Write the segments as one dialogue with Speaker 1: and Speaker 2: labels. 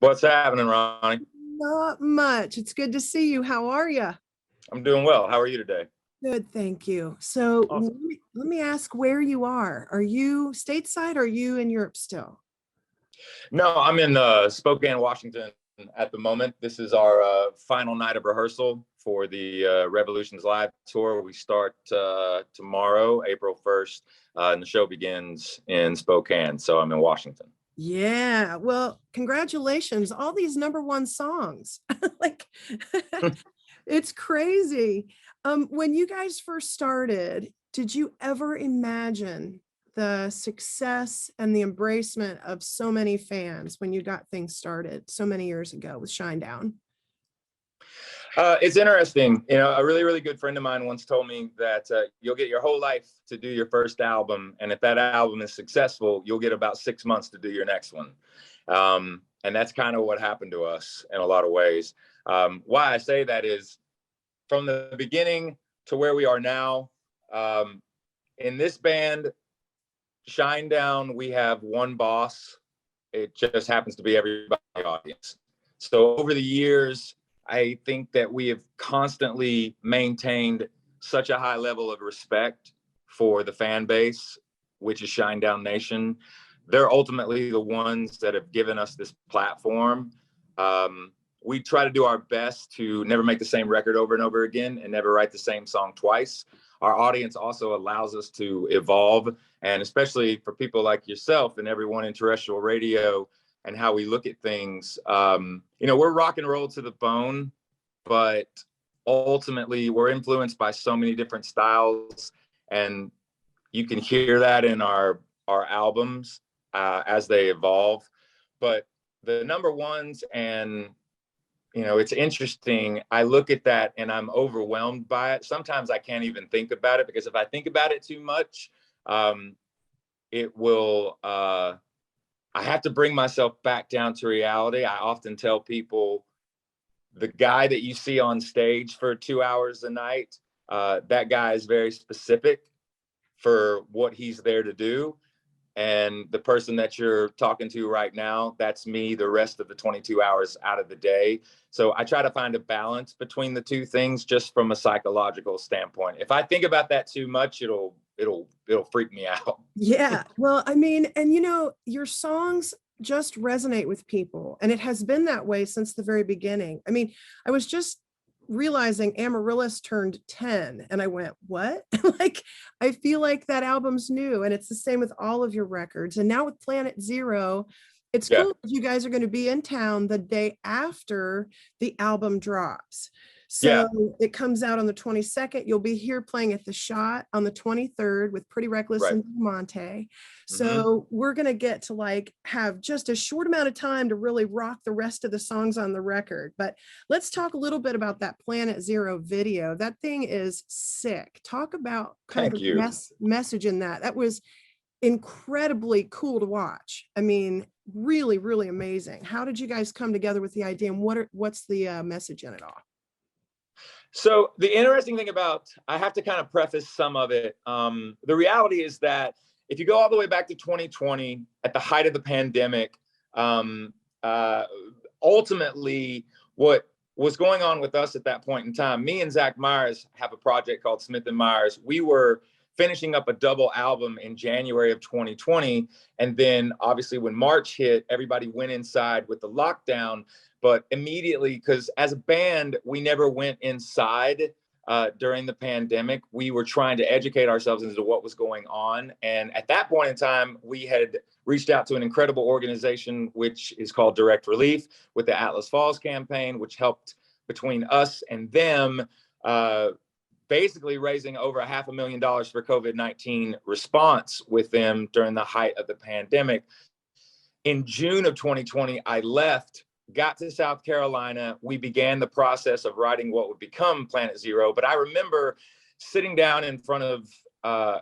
Speaker 1: What's happening, Ronnie?
Speaker 2: Not much. It's good to see you. How are you?
Speaker 1: I'm doing well. How are you today?
Speaker 2: Good, thank you. So
Speaker 1: Awesome.
Speaker 2: let me ask where you are. Are you stateside or are you in Europe still?
Speaker 1: No, I'm in Spokane, Washington at the moment. This is our final night of rehearsal for the Revolutions Live tour. We start tomorrow, April 1st, and the show begins in Spokane. So I'm in Washington.
Speaker 2: Yeah, well, congratulations. All these number one songs. Like it's crazy. When you guys first started, did you ever imagine the success and the embracement of so many fans when you got things started so many years ago with Shinedown?
Speaker 1: It's interesting. A really, really good friend of mine once told me that you'll get your whole life to do your first album. And if that album is successful, you'll get about 6 months to do your next one. And that's kind of what happened to us in a lot of ways. Why I say that is from the beginning to where we are now, in this band, Shinedown, we have one boss. It just happens to be everybody in the audience. So over the years, I think that we have constantly maintained such a high level of respect for the fan base, which is Shinedown Nation. They're ultimately the ones that have given us this platform. We try to do our best to never make the same record over and over again and never write the same song twice. Our audience also allows us to evolve. And especially for people like yourself and everyone in terrestrial radio, and how we look at things. We're rock and roll to the bone, but ultimately we're influenced by so many different styles, and you can hear that in our albums as they evolve. But the number ones, and it's interesting. I look at that and I'm overwhelmed by it. Sometimes I can't even think about it, because if I think about it too much, it will. I have to bring myself back down to reality. I often tell people the guy that you see on stage for 2 hours a night, that guy is very specific for what he's there to do. And the person that you're talking to right now, that's me the rest of the 22 hours out of the day. So I try to find a balance between the two things, just from a psychological standpoint. If I think about that too much, it'll freak me out.
Speaker 2: Yeah. Well, I mean, and your songs just resonate with people, and it has been that way since the very beginning. I mean, I was just realizing Amaryllis turned 10 and I went, what? Like, I feel like that album's new, and it's the same with all of your records. And now with Planet Zero, it's
Speaker 1: Yeah.
Speaker 2: cool. You guys are going to be in town the day after the album drops.
Speaker 1: Yeah.
Speaker 2: So it comes out on the 22nd. You'll be here playing at the Schott on the 23rd with Pretty Reckless
Speaker 1: Right.
Speaker 2: and Monte. So we're going to get to have just a short amount of time to really rock the rest of the songs on the record. But let's talk a little bit about that Planet Zero video. That thing is sick. Talk about kind of the message in that. That was incredibly cool to watch. I mean, really, really amazing. How did you guys come together with the idea, and what's the message in it all?
Speaker 1: So the interesting thing about, I have to kind of preface some of it. The reality is that if you go all the way back to 2020, at the height of the pandemic, ultimately what was going on with us at that point in time, me and Zach Myers have a project called Smith and Myers. We were finishing up a double album in January of 2020. And then obviously when March hit, everybody went inside with the lockdown. But immediately, because as a band, we never went inside during the pandemic. We were trying to educate ourselves into what was going on. And at that point in time, we had reached out to an incredible organization, which is called Direct Relief, with the Atlas Falls campaign, which helped between us and them, basically raising over $500,000 for COVID-19 response with them during the height of the pandemic. In June of 2020, I left, got to South Carolina. We began the process of writing what would become Planet Zero. But I remember sitting down in front of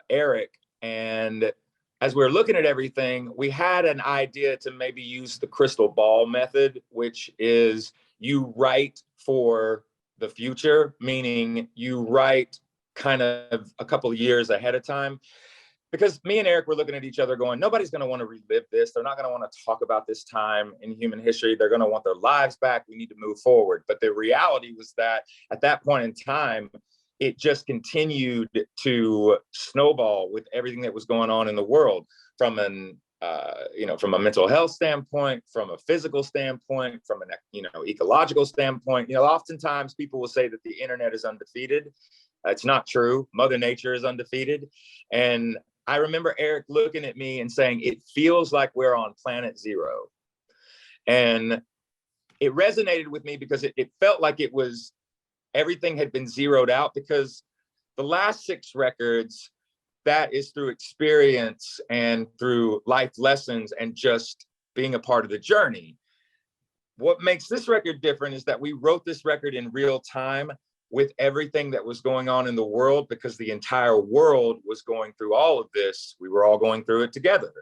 Speaker 1: Eric, and as we were looking at everything, we had an idea to maybe use the crystal ball method, which is you write for the future, meaning you write kind of a couple of years ahead of time. because me and Eric were looking at each other going, nobody's going to want to relive this. They're not going to want to talk about this time in human history. They're going to want their lives back. We need to move forward. But the reality was that at that point in time, it just continued to snowball with everything that was going on in the world, from from a mental health standpoint, from a physical standpoint, from an ecological standpoint. Oftentimes people will say that the internet is undefeated. It's not true. Mother Nature is undefeated. And I remember Eric looking at me and saying, it feels like we're on planet zero. And it resonated with me because it felt like everything had been zeroed out, because the last 6 records, that is through experience and through life lessons and just being a part of the journey. What makes this record different is that we wrote this record in real time with everything that was going on in the world, because the entire world was going through all of this. We were all going through it together.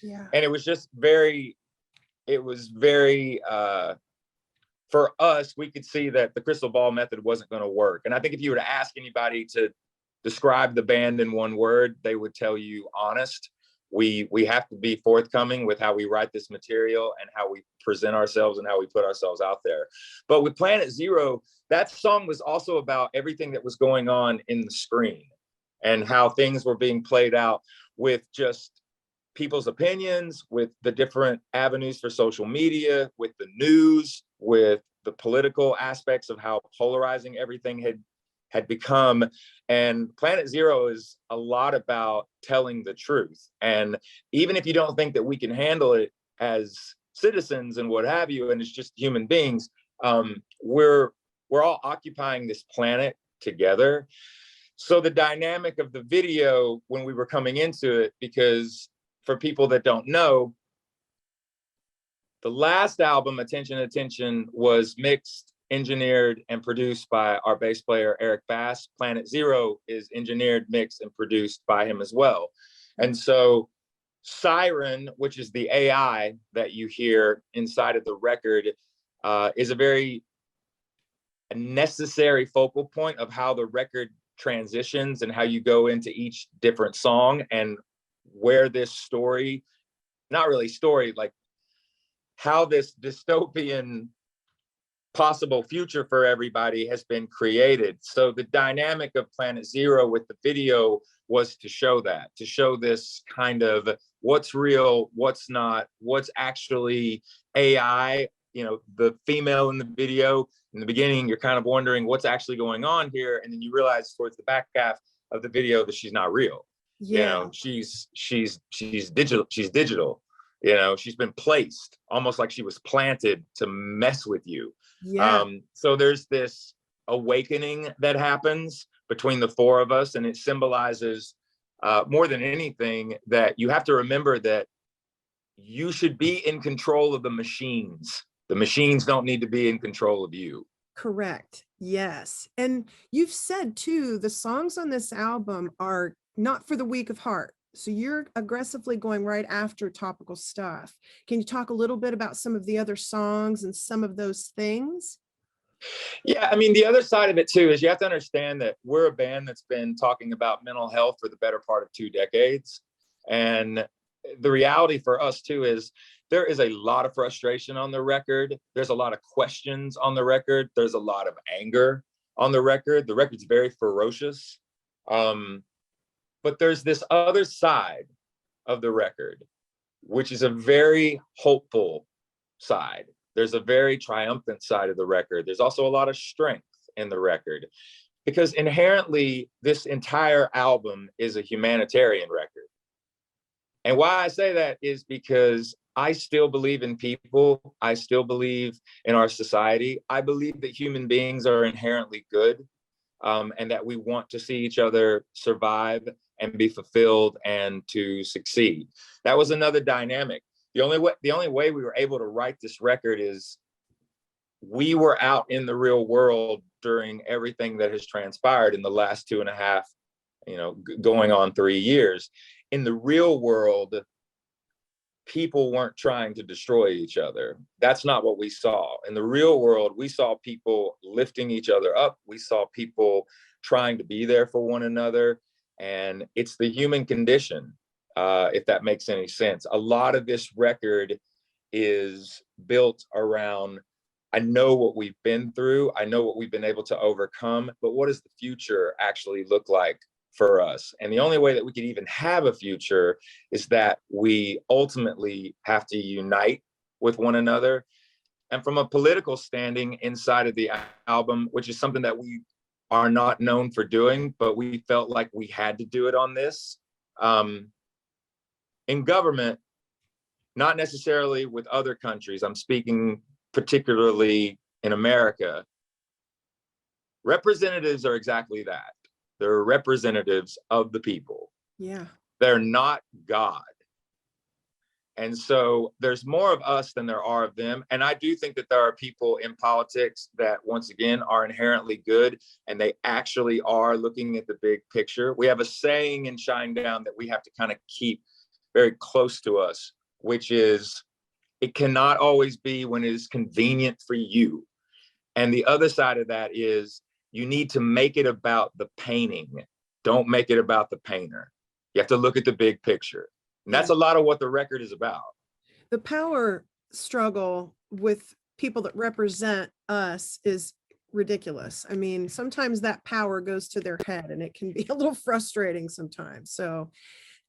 Speaker 2: Yeah.
Speaker 1: And it was very, for us, we could see that the crystal ball method wasn't going to work. And I think if you were to ask anybody to describe the band in one word, they would tell you honest. We have to be forthcoming with how we write this material and how we present ourselves and how we put ourselves out there. But with Planet Zero, that song was also about everything that was going on in the screen and how things were being played out with just people's opinions, with the different avenues for social media, with the news, with the political aspects of how polarizing everything had become. And Planet Zero is a lot about telling the truth. And even if you don't think that we can handle it as citizens and what have you, and it's just human beings, we're all occupying this planet together. So the dynamic of the video when we were coming into it, because for people that don't know, the last album, Attention, Attention, was mixed, engineered, and produced by our bass player, Eric Bass. Planet Zero is engineered, mixed, and produced by him as well. And so Siren, which is the AI that you hear inside of the record, is a very necessary focal point of how the record transitions and how you go into each different song and where this story, not really story, like how this dystopian possible future for everybody has been created. So the dynamic of Planet Zero with the video was to show this kind of what's real, what's not, what's actually AI. The female in the video, in the beginning, you're kind of wondering what's actually going on here. And then you realize towards the back half of the video that she's not real.
Speaker 2: Yeah.
Speaker 1: She's digital. She's digital. She's been placed almost like she was planted to mess with you.
Speaker 2: Yeah.
Speaker 1: So there's this awakening that happens between the 4 of us, and it symbolizes more than anything that you have to remember that you should be in control of the machines. The machines don't need to be in control of you.
Speaker 2: Correct. Yes. And you've said too, the songs on this album are not for the weak of heart. So you're aggressively going right after topical stuff. Can you talk a little bit about some of the other songs and some of those things?
Speaker 1: Yeah, I mean, the other side of it too is you have to understand that we're a band that's been talking about mental health for the better part of 2 decades. And the reality for us too is there is a lot of frustration on the record. There's a lot of questions on the record. There's a lot of anger on the record. The record's very ferocious. But there's this other side of the record, which is a very hopeful side. There's a very triumphant side of the record. There's also a lot of strength in the record, because inherently this entire album is a humanitarian record. And why I say that is because I still believe in people. I still believe in our society. I believe that human beings are inherently good, and that we want to see each other survive and be fulfilled and to succeed. That was another dynamic. The only way we were able to write this record is we were out in the real world during everything that has transpired in the last 2.5, going on 3 years. In the real world, people weren't trying to destroy each other. That's not what we saw. In the real world, we saw people lifting each other up. We saw people trying to be there for one another. And it's the human condition. if that makes any sense. A lot of this record is built around, I know what we've been through, I know what we've been able to overcome, but what does the future actually look like for us? And the only way that we could even have a future is that we ultimately have to unite with one another. And from a political standing inside of the album, which is something that we are not known for doing, but we felt like we had to do it on this. In government, not necessarily with other countries, I'm speaking particularly in America, representatives are exactly that. They're representatives of the people.
Speaker 2: Yeah.
Speaker 1: They're not God. And so there's more of us than there are of them. And I do think that there are people in politics that, once again, are inherently good, and they actually are looking at the big picture. We have a saying in Shinedown that we have to kind of keep very close to us, which is, it cannot always be when it is convenient for you. And the other side of that is, you need to make it about the painting. Don't make it about the painter. You have to look at the big picture. And that's a lot of what the record is about.
Speaker 2: The power struggle with people that represent us is ridiculous. I mean, sometimes that power goes to their head, and it can be a little frustrating sometimes. So,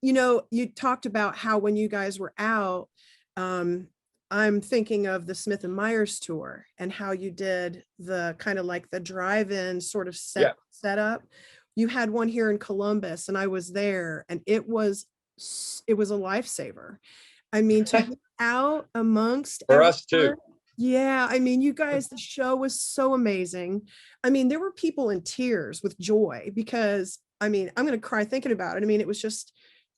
Speaker 2: you know, you talked about how when you guys were out, I'm thinking of the Smith and Myers tour and how you did the kind of like the drive-in sort of setup. You had one here in Columbus, and I was there, and it was a lifesaver. I mean, to be out amongst
Speaker 1: for us too.
Speaker 2: Yeah, I mean, you guys, the show was so amazing. I mean, there were people in tears with joy because, I mean, I'm going to cry thinking about it. I mean, it was just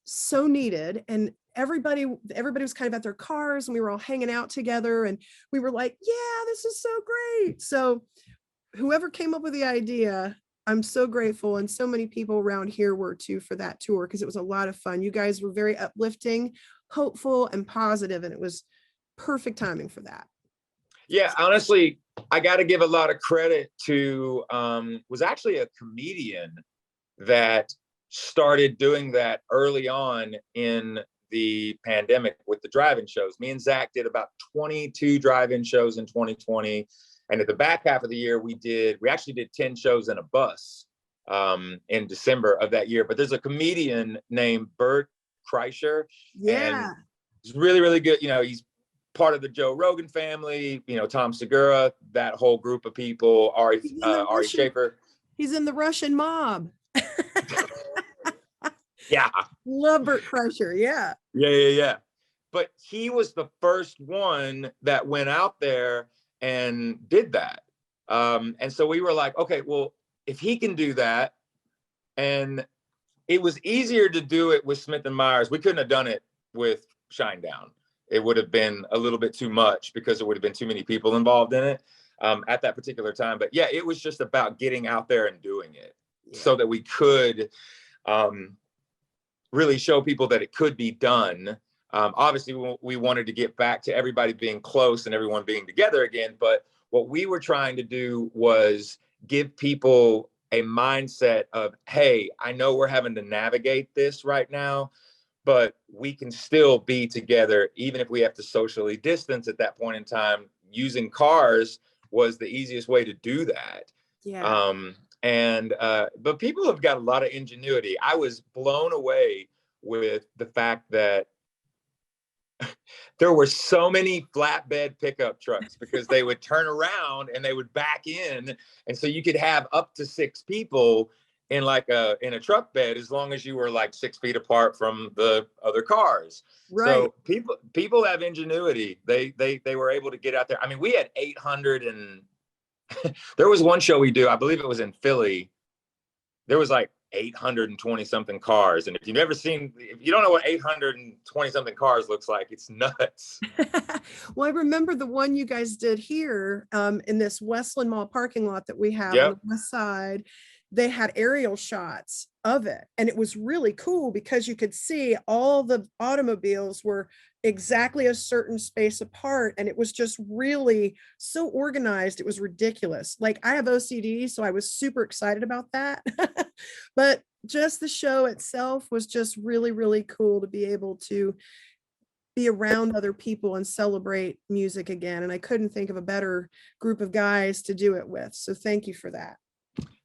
Speaker 2: so needed, and everybody was kind of at their cars, and we were all hanging out together, and we were like, yeah, this is so great. So whoever came up with the idea, I'm so grateful. And so many people around here were too for that tour, because it was a lot of fun. You guys were very uplifting, hopeful, and positive, and it was perfect timing for that.
Speaker 1: Yeah, honestly, I got to give a lot of credit to, was actually a comedian that started doing that early on in the pandemic with the drive-in shows. Me and Zach did about 22 drive-in shows in 2020. And at the back half of the year, we actually did 10 shows in a bus in December of that year. But there's a comedian named Bert Kreischer.
Speaker 2: Yeah.
Speaker 1: And he's really, really good. You know, he's part of the Joe Rogan family, you know, Tom Segura, that whole group of people, Ari Schaefer.
Speaker 2: He's in the Russian mob.
Speaker 1: Yeah.
Speaker 2: Love Bert Kreischer. Yeah.
Speaker 1: Yeah. But he was the first one that went out there and did that. And so we were like, okay, well, if he can do that, and it was easier to do it with Smith and Myers. We couldn't have done it with Shinedown. It would have been a little bit too much because there would have been too many people involved in it at that particular time. But yeah, it was just about getting out there and doing it so that we could really show people that it could be done. Obviously, we wanted to get back to everybody being close and everyone being together again. But what we were trying to do was give people a mindset of, hey, I know we're having to navigate this right now, but we can still be together, even if we have to socially distance at that point in time. Using cars was the easiest way to do that.
Speaker 2: Yeah.
Speaker 1: But people have got a lot of ingenuity. I was blown away with the fact that there were so many flatbed pickup trucks because they would turn around and they would back in. And so you could have up to 6 people in a truck bed, as long as you were like 6 feet apart from the other cars. Right. So people have ingenuity. They were able to get out there. I mean, we had 800 and there was one show we do, I believe it was in Philly. There was like 820 something cars. And if you don't know what 820 something cars looks like, it's nuts.
Speaker 2: Well, I remember the one you guys did here in this Westland Mall parking lot that we have on the west side. They had aerial shots of it, and it was really cool because you could see all the automobiles were exactly a certain space apart, and it was just really so organized. It was ridiculous. Like, I have OCD, so I was super excited about that. But just the show itself was just really, really cool to be able to be around other people and celebrate music again. And I couldn't think of a better group of guys to do it with. So thank you for that.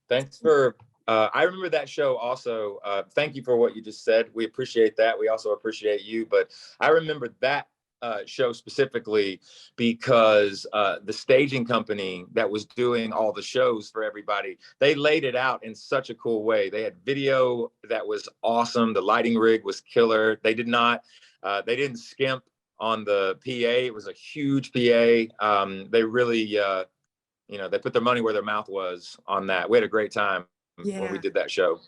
Speaker 1: Thanks for, I remember that show also. Thank you for what you just said. We appreciate that. We also appreciate you. But I remember that show specifically because the staging company that was doing all the shows for everybody, they laid it out in such a cool way. They had video that was awesome. The lighting rig was killer. They didn't skimp on the PA. It was a huge PA. They really, they put their money where their mouth was on that. We had a great time when we did that show.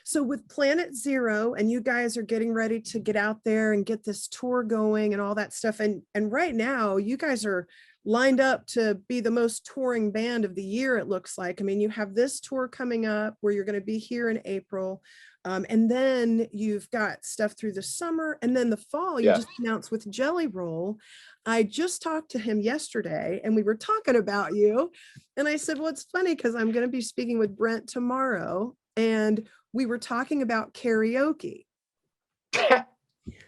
Speaker 2: So with Planet Zero, and you guys are getting ready to get out there and get this tour going and all that stuff. And right now you guys are lined up to be the most touring band of the year, it looks like. I mean, you have this tour coming up where you're going to be here in April. And then you've got stuff through the summer, and then the fall you just announced with Jelly Roll. I just talked to him yesterday and we were talking about you. And I said, well, it's funny because I'm going to be speaking with Brent tomorrow. And we were talking about karaoke.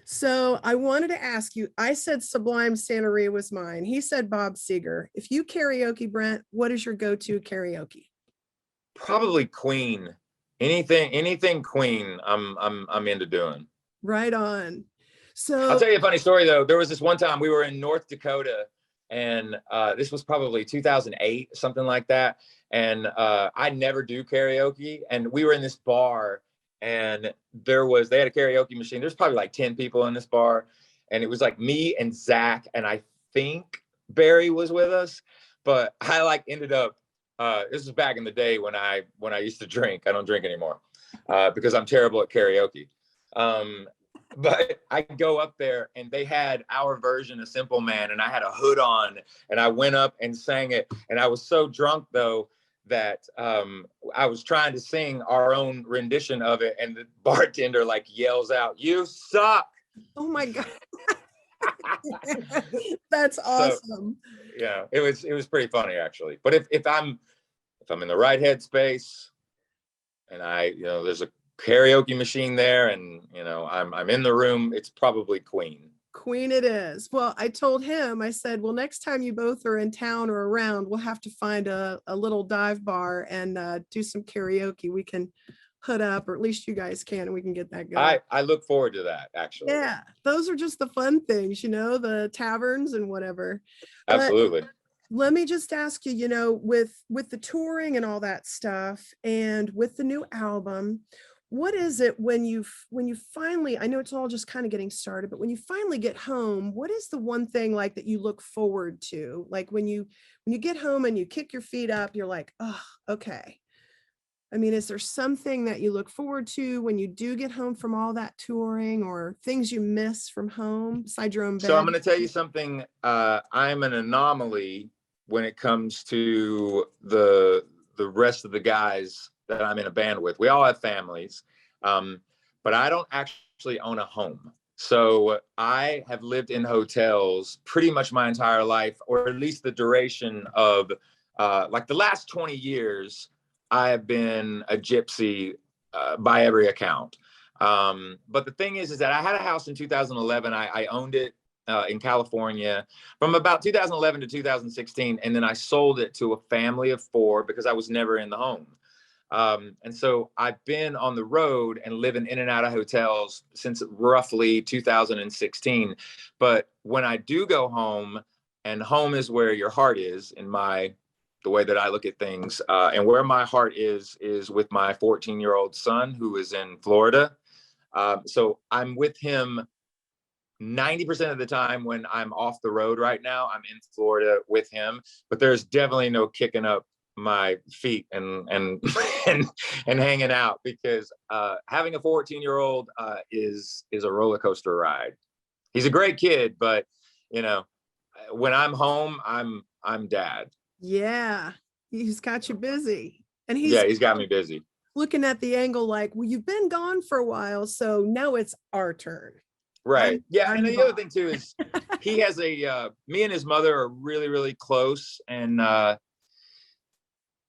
Speaker 2: So I wanted to ask you, I said Sublime Santeria was mine. He said Bob Seger. If you karaoke, Brent, what is your go-to karaoke?
Speaker 1: Probably Queen. Anything Queen, I'm into doing.
Speaker 2: Right on. So
Speaker 1: I'll tell you a funny story though. There was this one time we were in North Dakota, and this was probably 2008, something like that. And I never do karaoke. And we were in this bar, and they had a karaoke machine. There's probably like 10 people in this bar. And it was like me and Zach, and I think Barry was with us. But I ended up, this was back in the day when I used to drink. I don't drink anymore because I'm terrible at karaoke. But I go up there, and they had our version of Simple Man, and I had a hood on, and I went up and sang it. And I was so drunk though that I was trying to sing our own rendition of it, and the bartender yells out, "You suck!"
Speaker 2: Oh my God. That's awesome.
Speaker 1: So, yeah, it was pretty funny actually. But if I'm in the right headspace, and there's a karaoke machine there, and I'm in the room, it's probably Queen.
Speaker 2: Queen it is. Well, I told him, I said, well, next time you both are in town or around, we'll have to find a little dive bar and do some karaoke. We can hood up, or at least you guys can, and we can get that going.
Speaker 1: I look forward to that, actually.
Speaker 2: Yeah, those are just the fun things, the taverns and whatever.
Speaker 1: Absolutely.
Speaker 2: But let me just ask you, with the touring and all that stuff, and with the new album, what is it when you finally, I know it's all just kind of getting started, but when you finally get home, what is the one thing that you look forward to? Like when you get home and you kick your feet up, you're like, oh, okay. I mean, is there something that you look forward to when you do get home from all that touring, or things you miss from home besides your own bed?
Speaker 1: So I'm going to tell you something. I'm an anomaly when it comes to the rest of the guys that I'm in a band with. We all have families, but I don't actually own a home. So I have lived in hotels pretty much my entire life, or at least the duration of the last 20 years. I have been a gypsy by every account. But the thing is that I had a house in 2011. I owned it in California from about 2011 to 2016. And then I sold it to a family of 4 because I was never in the home. And so I've been on the road and living in and out of hotels since roughly 2016. But when I do go home, and home is where your heart is in the way that I look at things, and where my heart is with my 14-year-old son who is in Florida. So I'm with him 90% of the time. When I'm off the road right now, I'm in Florida with him, but there's definitely no kicking up my feet and hanging out, because having a 14-year-old is a roller coaster ride. He's a great kid, but when I'm home, I'm dad.
Speaker 2: Yeah, he's got you busy, and
Speaker 1: he's got me busy.
Speaker 2: Looking at the angle well, you've been gone for a while, so now it's our turn.
Speaker 1: Right. And the other thing too is he has me and his mother are really, really close, and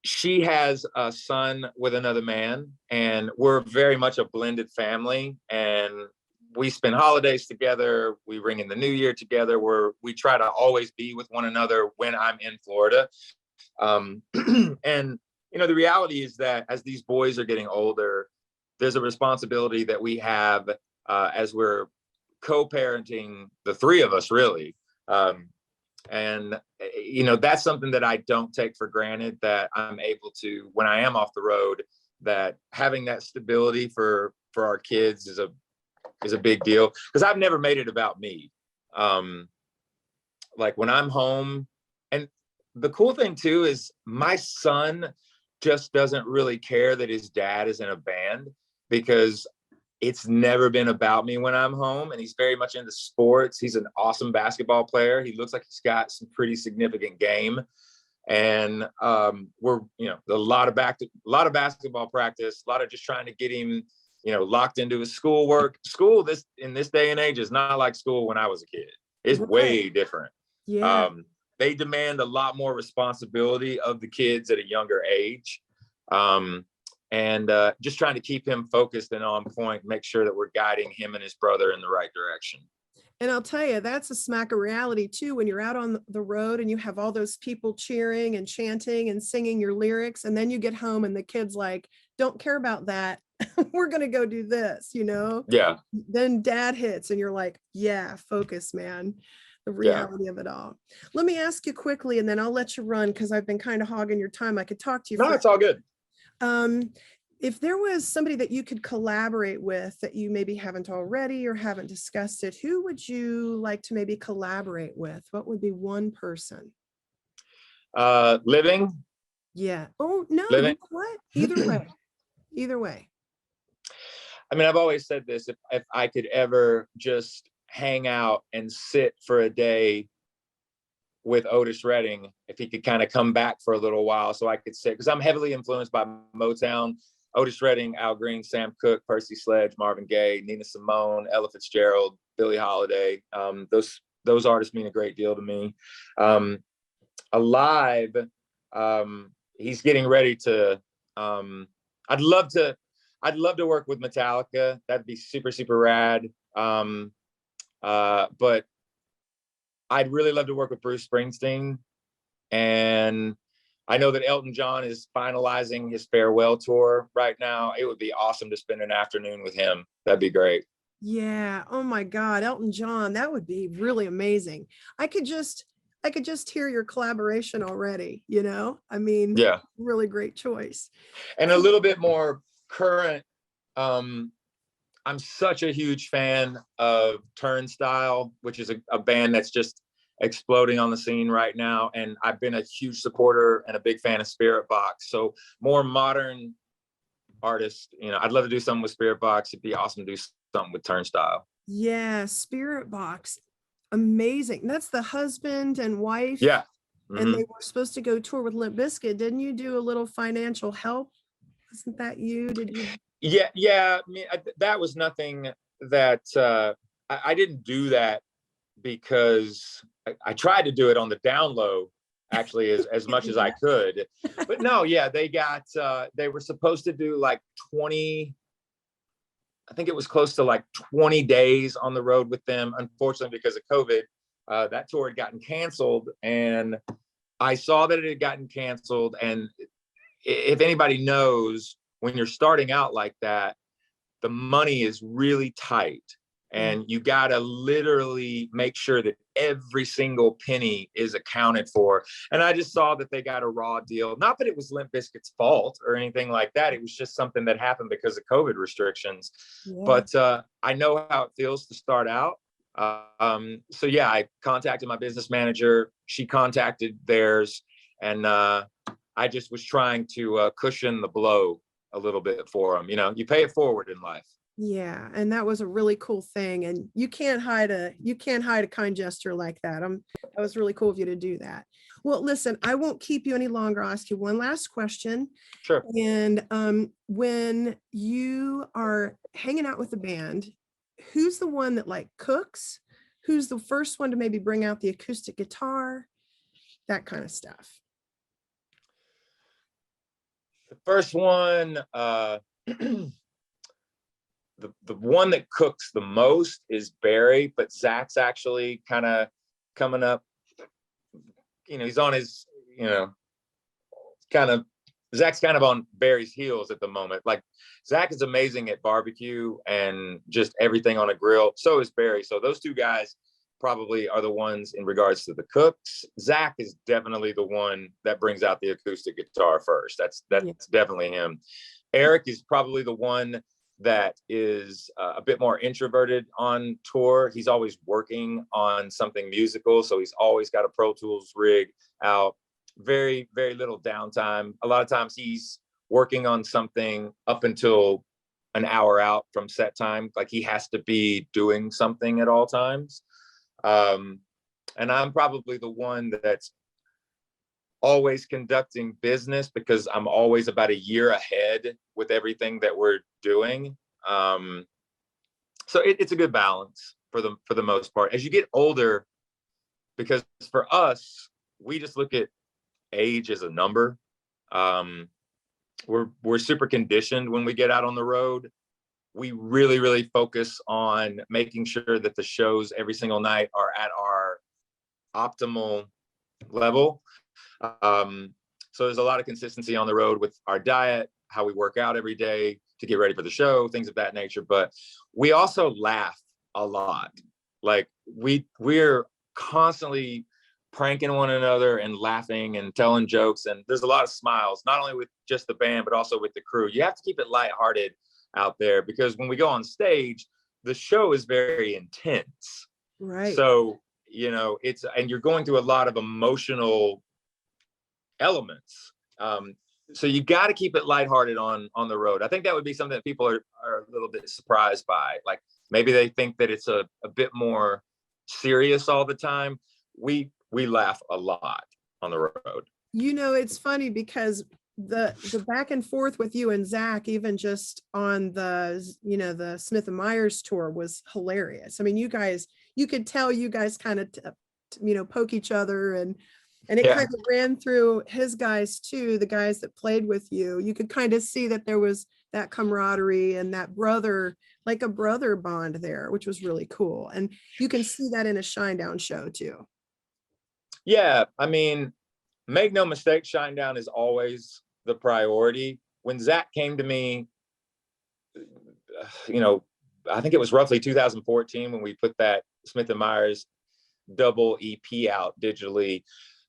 Speaker 1: she has a son with another man, and we're very much a blended family. And we spend holidays together. We ring in the new year together. We try to always be with one another when I'm in Florida. And, the reality is that as these boys are getting older, there's a responsibility that we have as we're co-parenting the three of us, really. And, that's something that I don't take for granted, that I'm able to, when I am off the road, that having that stability for our kids is a big deal, because I've never made it about me. Like when I'm home, and the cool thing too is my son just doesn't really care that his dad is in a band, because it's never been about me when I'm home. And he's very much into sports. He's an awesome basketball player. He looks like he's got some pretty significant game. And we're, a lot of basketball practice, a lot of just trying to get him, locked into his schoolwork. School in this day and age is not like school when I was a kid. It's way different.
Speaker 2: Yeah.
Speaker 1: They demand a lot more responsibility of the kids at a younger age. And just trying to keep him focused and on point, make sure that we're guiding him and his brother in the right direction.
Speaker 2: And I'll tell you, that's a smack of reality too, when you're out on the road and you have all those people cheering and chanting and singing your lyrics, and then you get home and the kids like, don't care about that. We're going to go do this,
Speaker 1: Yeah.
Speaker 2: Then dad hits and you're like, yeah, focus, man. The reality of it all. Let me ask you quickly, and then I'll let you run, because I've been kind of hogging your time. I could talk to you.
Speaker 1: No, it's all good.
Speaker 2: If there was somebody that you could collaborate with that you maybe haven't already or haven't discussed it, who would you like to maybe collaborate with? What would be one person?
Speaker 1: Living.
Speaker 2: Yeah. Oh, no.
Speaker 1: Living.
Speaker 2: You know what? Either way.
Speaker 1: I mean, I've always said this, if I could ever just hang out and sit for a day with Otis Redding, if he could kind of come back for a little while so I could sit, because I'm heavily influenced by Motown. Otis Redding, Al Green, Sam Cooke, Percy Sledge, Marvin Gaye, Nina Simone, Ella Fitzgerald, Billie Holiday. Those artists mean a great deal to me. Alive, he's getting ready to. I'd love to work with Metallica. That'd be super, super rad. But I'd really love to work with Bruce Springsteen. And I know that Elton John is finalizing his farewell tour right now. It would be awesome to spend an afternoon with him. That'd be great.
Speaker 2: Yeah. Oh my God, Elton John, that would be really amazing. I could just hear your collaboration already, I mean,
Speaker 1: yeah,
Speaker 2: really great choice.
Speaker 1: And a little bit more current. I'm such a huge fan of Turnstile, which is a band that's just exploding on the scene right now. And I've been a huge supporter and a big fan of Spirit Box. So more modern artists, I'd love to do something with Spirit Box. It'd be awesome to do something with Turnstile.
Speaker 2: Yeah, Spirit Box. Amazing. That's the husband and wife.
Speaker 1: Yeah.
Speaker 2: Mm-hmm. And they were supposed to go tour with Limp Bizkit. Didn't you do a little financial help? Wasn't that you? Did you?
Speaker 1: Yeah. I mean, that was nothing that I didn't do that because I tried to do it on the down low, actually, as much as I could. But no, yeah, they were supposed to do like 20, I think it was close to like 20 days on the road with them. Unfortunately, because of COVID, that tour had gotten canceled, and I saw that it had gotten canceled. And if anybody knows, when you're starting out like that, the money is really tight, and you got to literally make sure that every single penny is accounted for. And I just saw that they got a raw deal. Not that it was Limp Bizkit's fault or anything like that. It was just something that happened because of COVID restrictions. Yeah. But I know how it feels to start out. So yeah, I contacted my business manager. She contacted theirs. And I just was trying to cushion the blow a little bit for them. You pay it forward in life.
Speaker 2: Yeah, and that was a really cool thing, and you can't hide a kind gesture like that. That was really cool of you to do that. Well, listen, I won't keep you any longer. I'll ask you one last question.
Speaker 1: Sure.
Speaker 2: And when you are hanging out with the band, who's the one that like cooks? Who's the first one to maybe bring out the acoustic guitar? That kind of stuff.
Speaker 1: The first one, the one that cooks the most is Barry, but Zach's actually kind of coming up. He's on his, kind of Zach's kind of on Barry's heels at the moment. Like, Zach is amazing at barbecue and just everything on a grill. So is Barry. So those two guys probably are the ones in regards to the cooks. Zach is definitely the one that brings out the acoustic guitar first. That's definitely him. Eric is probably the one that is a bit more introverted on tour. He's always working on something musical. So he's always got a Pro Tools rig out. Very, very little downtime. A lot of times he's working on something up until an hour out from set time. Like, he has to be doing something at all times. And I'm probably the one that's always conducting business because I'm always about a year ahead with everything that we're doing. So it's a good balance for the most part. As you get older, because for us, we just look at age as a number. We're super conditioned when we get out on the road. We really, really focus on making sure that the shows every single night are at our optimal level. So there's a lot of consistency on the road with our diet, how we work out every day to get ready for the show, things of that nature. But we also laugh a lot. Like, we're constantly pranking one another and laughing and telling jokes. And there's a lot of smiles, not only with just the band, but also with the crew. You have to keep it lighthearted out there because when we go on stage, the show is very intense.
Speaker 2: Right.
Speaker 1: So, and you're going through a lot of emotional elements. So you got to keep it lighthearted on the road. I think that would be something that people are a little bit surprised by. Like, maybe they think that it's a bit more serious all the time. We laugh a lot on the road.
Speaker 2: It's funny because the back and forth with you and Zach, even just on the Smith and Myers tour, was hilarious. I mean, you could tell you guys kind of poke each other, and it kind of ran through his guys too, the guys that played with you. You could kind of see that there was that camaraderie and that brother bond there, which was really cool. And you can see that in a Shinedown show too.
Speaker 1: Yeah, I mean, make no mistake, Shinedown is always the priority. When Zach came to me, I think it was roughly 2014 when we put that Smith and Myers double EP out digitally.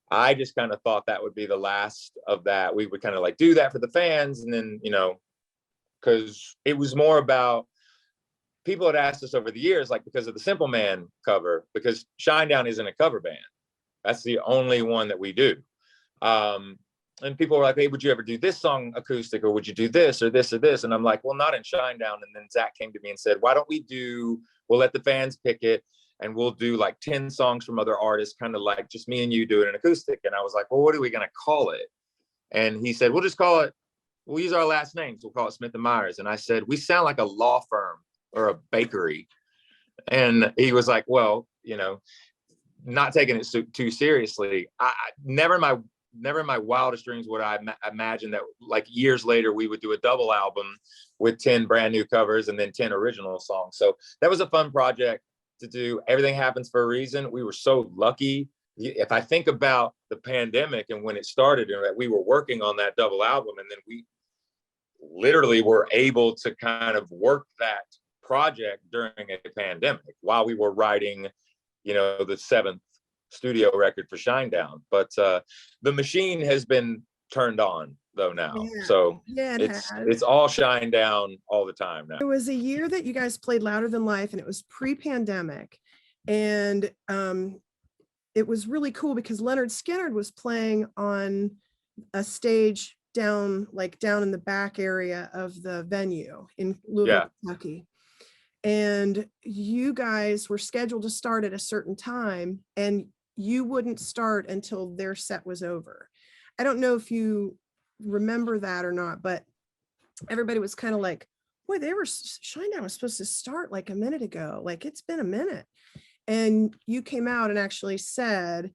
Speaker 1: I just kind of thought that would be the last of that. We would kind of like do that for the fans. And then, because it was more about, people had asked us over the years, like, because of the Simple Man cover, because Shinedown isn't a cover band. That's the only one that we do. And people were like, hey, would you ever do this song acoustic, or would you do this or this or this? And I'm like, well, not in Shinedown. And then Zach came to me and said, why don't we'll let the fans pick it, and we'll do like 10 songs from other artists, kind of like just me and you doing an acoustic. And I was like, well, what are we going to call it? And he said, we'll use our last names. We'll call it Smith and Myers. And I said, we sound like a law firm or a bakery. And he was like, well, not taking it too seriously. Never in my wildest dreams would I imagine that, like, years later we would do a double album with 10 brand new covers and then 10 original songs. So that was a fun project to do. Everything happens for a reason. We were so lucky. If I think about the pandemic and when it started, and that we were working on that double album, and then we literally were able to kind of work that project during a pandemic while we were writing, the 7th studio record for Shinedown. But the machine has been turned on though now.
Speaker 2: Yeah.
Speaker 1: So
Speaker 2: yeah,
Speaker 1: it's all Shinedown all the time now.
Speaker 2: It was a year that you guys played Louder Than Life, and it was pre-pandemic. And it was really cool because Leonard Skinner was playing on a stage down in the back area of the venue in Louisville, Kentucky. And you guys were scheduled to start at a certain time, and you wouldn't start until their set was over. I don't know if you remember that or not, but everybody was kind of like, boy, Shinedown was supposed to start like a minute ago. Like, it's been a minute. And you came out and actually said,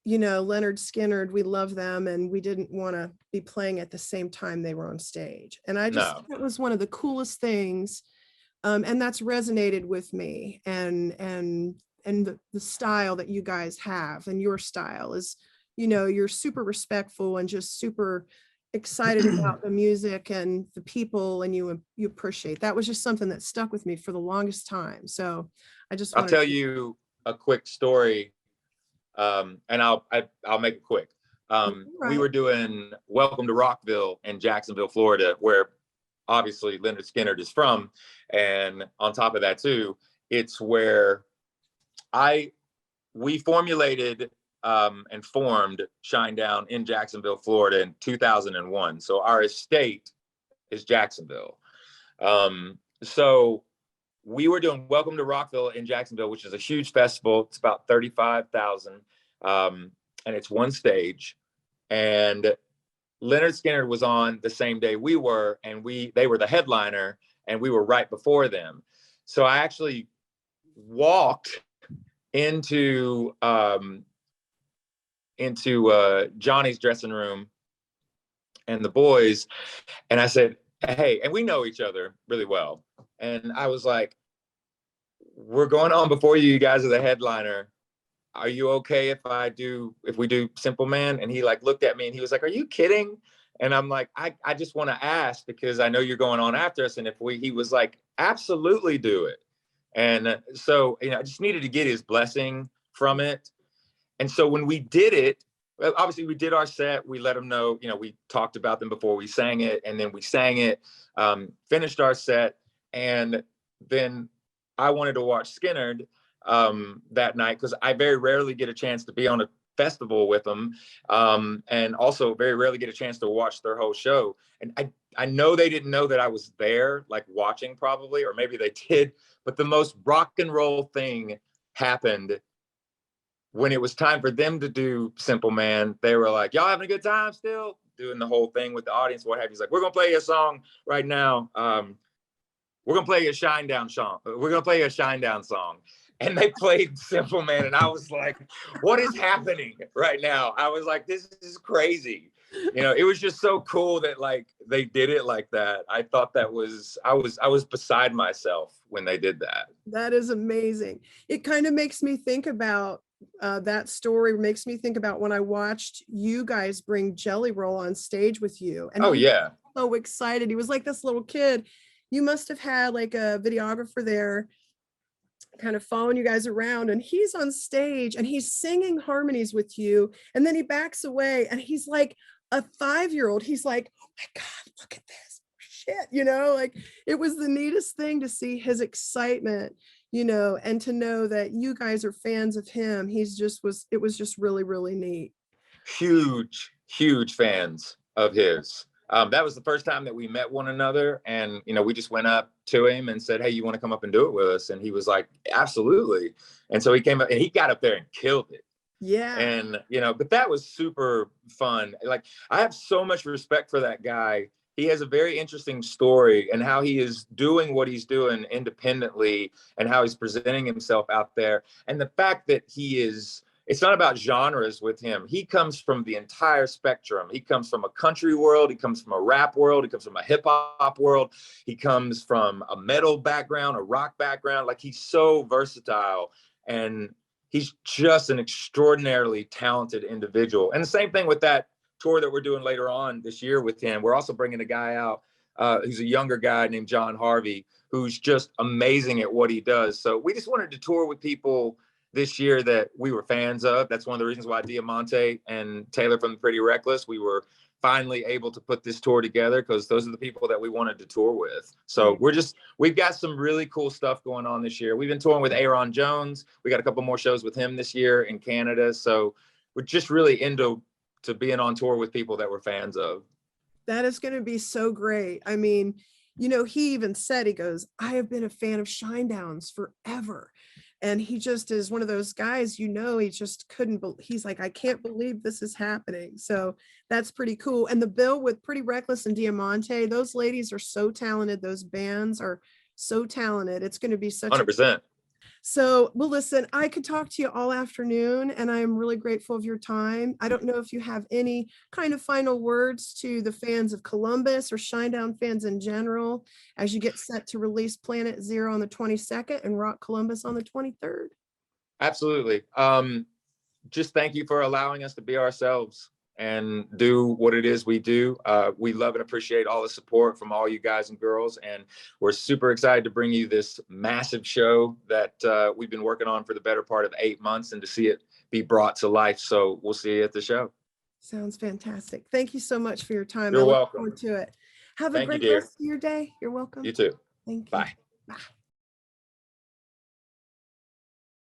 Speaker 2: you know, Leonard Skinner, we love them, and we didn't want to be playing at the same time they were on stage. And I just, that was one of the coolest things. And that's resonated with me, and the style that you guys have, and your style is, you know, you're super respectful and just super excited about the music and the people, and you appreciate. That was just something that stuck with me for the longest time. So I just
Speaker 1: I'll tell you a quick story, and I'll make it quick.
Speaker 2: Right.
Speaker 1: We were doing Welcome to Rockville in Jacksonville, Florida, where obviously Leonard Skinner is from. And on top of that too, it's where we formulated and formed Shinedown in Jacksonville, Florida in 2001. So our estate is Jacksonville. So we were doing Welcome to Rockville in Jacksonville, which is a huge festival. It's about 35,000. And it's one stage. And Leonard Skinner was on the same day we were, and they were the headliner, and we were right before them. So I actually walked into Johnny's dressing room and the boys, and I said, hey, and we know each other really well. And I was like, we're going on before you. You guys are the headliner. Are you okay if we do Simple Man? And he like looked at me and he was like, are you kidding? And I'm like, I just want to ask because I know you're going on after us. And he was like, absolutely do it. And so, you know, I just needed to get his blessing from it. And so when we did it, obviously we did our set, we let them know, you know, we talked about them before we sang it, and then we sang it, finished our set. And then I wanted to watch Skinner that night because I very rarely get a chance to be on a festival with them, and also very rarely get a chance to watch their whole show. And I know they didn't know that I was there, like watching probably, or maybe they did, but the most rock and roll thing happened when it was time for them to do Simple Man. They were like, y'all having a good time still? Doing the whole thing with the audience, what have you. He's like, we're going to play you a song right now. We're going to play you a Shinedown song. We're going to play you a Shinedown song. And they played Simple Man. And I was like, what is happening right now? I was like, this is crazy. You know, it was just so cool that like they did it like that. I thought I was beside myself when they did that.
Speaker 2: That is amazing. It kind of makes me think about that story, makes me think about when I watched you guys bring Jelly Roll on stage with you. And
Speaker 1: oh yeah,
Speaker 2: so excited. He was like this little kid. You must have had like a videographer there kind of following you guys around, and he's on stage and he's singing harmonies with you, and then he backs away and he's like a 5-year-old. He's like, oh my God, look at this shit, you know, like it was the neatest thing to see his excitement, you know, and to know that you guys are fans of him. It was just really, really neat.
Speaker 1: Huge fans of his. That was the first time that we met one another, and you know, we just went up to him and said, hey, you want to come up and do it with us? And he was like, absolutely. And so he came up and he got up there and killed it.
Speaker 2: Yeah.
Speaker 1: And you know, but that was super fun. Like, I have so much respect for that guy. He has a very interesting story, and how he is doing what he's doing independently, and how he's presenting himself out there. And the fact that it's not about genres with him. He comes from the entire spectrum. He comes from a country world. He comes from a rap world. He comes from a hip hop world. He comes from a metal background, a rock background. Like, he's so versatile, and he's just an extraordinarily talented individual. And the same thing with that tour that we're doing later on this year with him. We're also bringing a guy out who's a younger guy named John Harvey, who's just amazing at what he does. So we just wanted to tour with people this year that we were fans of. That's one of the reasons why Diamante and Taylor from the Pretty Reckless, we were finally able to put this tour together, because those are the people that we wanted to tour with. So we've got some really cool stuff going on this year. We've been touring with Aaron Jones. We got a couple more shows with him this year in Canada. So we're just really into being on tour with people that we're fans of.
Speaker 2: That is going to be so great. I mean, you know, he even said, he goes, I have been a fan of Shinedown's forever. And he just is one of those guys, you know, he just he's like, I can't believe this is happening. So that's pretty cool. And the bill with Pretty Reckless and Diamante, those ladies are so talented. Those bands are so talented. It's going to be such
Speaker 1: 100%.
Speaker 2: So, well, listen, I could talk to you all afternoon, and I am really grateful of your time. I don't know if you have any kind of final words to the fans of Columbus or Shinedown fans in general as you get set to release Planet Zero on the 22nd and Rock Columbus on the 23rd.
Speaker 1: Absolutely. Just thank you for allowing us to be ourselves and do what it is we do. We love and appreciate all the support from all you guys and girls. And we're super excited to bring you this massive show that we've been working on for the better part of 8 months and to see it be brought to life. So we'll see you at the show.
Speaker 2: Sounds fantastic. Thank you so much for your time.
Speaker 1: You're
Speaker 2: I look
Speaker 1: welcome.
Speaker 2: forward to it. Have a
Speaker 1: Thank you,
Speaker 2: great
Speaker 1: dear.
Speaker 2: rest of your day. You're welcome.
Speaker 1: You too.
Speaker 2: Thank you.
Speaker 1: Bye.
Speaker 2: Bye.